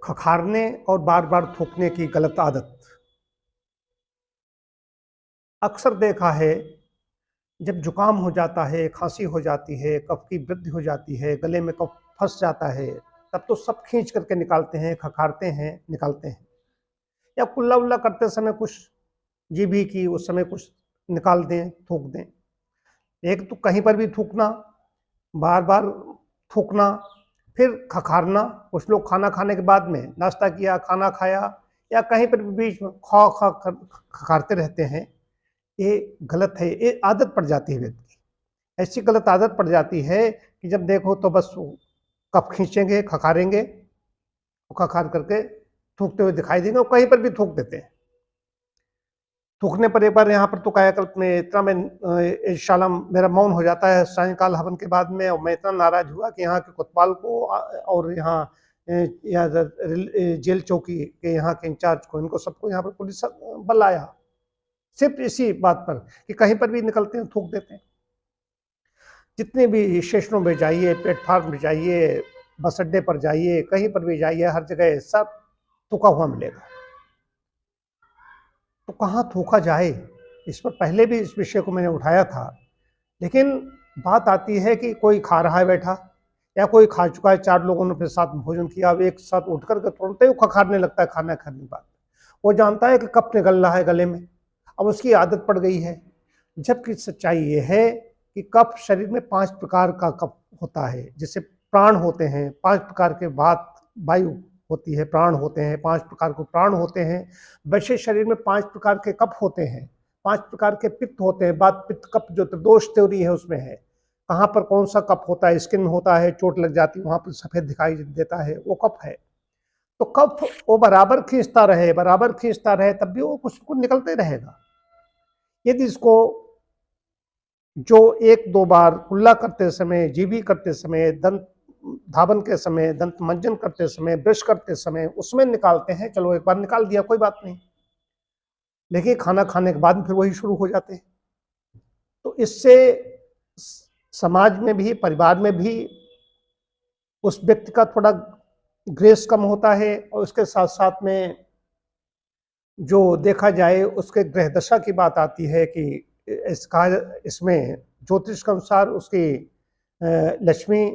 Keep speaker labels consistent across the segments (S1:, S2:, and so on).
S1: खखारने और बार बार थूकने की गलत आदत। अक्सर देखा है, जब जुकाम हो जाता है, खांसी हो जाती है, कफ की वृद्धि हो जाती है, गले में कफ फंस जाता है, तब तो सब खींच करके निकालते हैं, खखारते हैं, निकालते हैं। या कुल्ला उल्ला करते समय कुछ जीभी की उस समय कुछ निकाल दें, थूक दें। एक तो कहीं पर भी थूकना, बार बार थूकना, फिर खखारना। कुछ लोग खाना खाने के बाद में नाश्ता किया, खाना खाया या कहीं पर भी बीच में खा खा कर खखारते रहते हैं। ये गलत है, ये आदत पड़ जाती है व्यक्ति की। ऐसी गलत आदत पड़ जाती है कि जब देखो तो बस वो कप खींचेंगे, खखारेंगे, खखार करके थूकते हुए दिखाई देंगे और कहीं पर भी थूक देते हैं। थूकने पर एक बार यहाँ पर तो कायाकल्प में इतना मैं शाला मेरा मौन हो जाता है सायंकाल हवन के बाद में, और मैं इतना नाराज हुआ कि यहाँ के कोतवाल को और यहाँ जेल चौकी के यहाँ के इंचार्ज को, इनको सबको यहाँ पर पुलिस बल आया सिर्फ इसी बात पर कि कहीं पर भी निकलते हैं थूक देते हैं। जितने भी स्टेशनों में जाइए, प्लेटफार्म में जाइए, बस अड्डे पर जाइए, कहीं पर भी जाइए, हर जगह सब थूका हुआ मिलेगा। तो कहाँ थूका जाए, इस पर पहले भी इस विषय को मैंने उठाया था, लेकिन बात आती है कि कोई खा रहा है बैठा, या कोई खा चुका है, 4 लोगों ने फिर साथ में भोजन किया, अब एक साथ उठ करके तुरंत ही खखारने लगता है खाना खाने के बाद। वो जानता है कि कप निकल रहा है गले में, अब उसकी आदत पड़ गई है। जबकि सच्चाई ये है कि कफ शरीर में 5 प्रकार का कफ होता है, जिसे प्राण होते हैं। 5 प्रकार के वायु होती है, प्राण होते हैं, 5 प्रकार के प्राण होते हैं। वैसे शरीर में 5 प्रकार के कफ होते हैं, 5 प्रकार के पित्त होते हैं। वात पित्त कफ जो त्रिदोष थ्योरी है उसमें है, कहाँ पर कौन सा कफ होता है, स्किन होता है, चोट लग जाती है वहाँ पर सफेद दिखाई देता है, वो कफ है। तो कफ वो बराबर खींचता रहे, बराबर खींचता रहे, तब भी वो कुछ निकलते रहेगा। यदि इसको जो 1-2 बार कुल्ला करते समय, जीभी करते समय, दंत धावन के समय, दंत मंजन करते समय, ब्रश करते समय उसमें निकालते हैं, चलो एक बार निकाल दिया कोई बात नहीं, लेकिन खाना खाने के बाद फिर वही शुरू हो जाते हैं। तो इससे समाज में भी, परिवार में भी उस व्यक्ति का थोड़ा ग्रेस कम होता है, और उसके साथ साथ में जो देखा जाए उसके ग्रह दशा की बात आती है कि इसमें ज्योतिष के अनुसार उसकी लक्ष्मी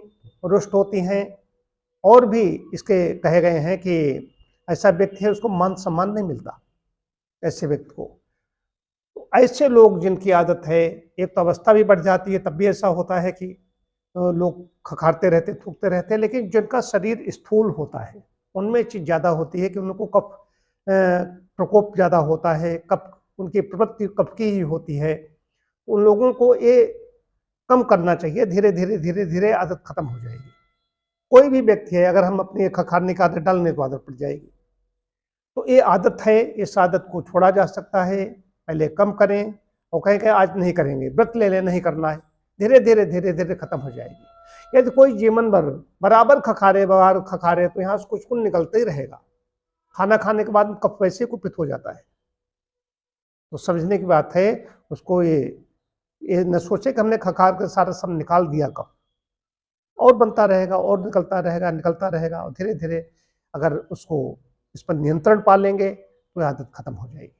S1: रुष्ट होती हैं, और भी इसके कहे गए हैं कि ऐसा व्यक्ति है उसको मान सम्मान नहीं मिलता ऐसे व्यक्ति को। तो ऐसे लोग जिनकी आदत है, एक तो अवस्था भी बढ़ जाती है, तब भी ऐसा होता है कि लोग खखारते रहते, थूकते रहते हैं। लेकिन जिनका शरीर स्थूल होता है उनमें चीज़ ज़्यादा होती है कि उनको कफ प्रकोप ज़्यादा होता है, कफ उनकी प्रवृत्ति कफ की ही होती है। उन लोगों को ये कम करना चाहिए, धीरे धीरे धीरे धीरे आदत खत्म हो जाएगी। कोई भी व्यक्ति है, अगर हम अपनी खखारने की आदत डालने तो आदत पड़ जाएगी। तो ये आदत है, इस आदत को छोड़ा जा सकता है। पहले कम करें और कहें कि आज नहीं करेंगे, व्रत ले लें, नहीं करना है, धीरे धीरे धीरे धीरे खत्म हो जाएगी। यदि कोई जीवन भर बराबर खखारे तो यहाँ से कुछ कुछ निकलते ही रहेगा। खाना खाने के बाद कफ वैसे कुपित हो जाता है। तो समझने की बात है, उसको ये न सोचे कि हमने खखार कर सारा सब निकाल दिया कफ, और बनता रहेगा और निकलता रहेगा, और धीरे धीरे अगर उसको इस पर नियंत्रण पा लेंगे तो आदत खत्म हो जाएगी।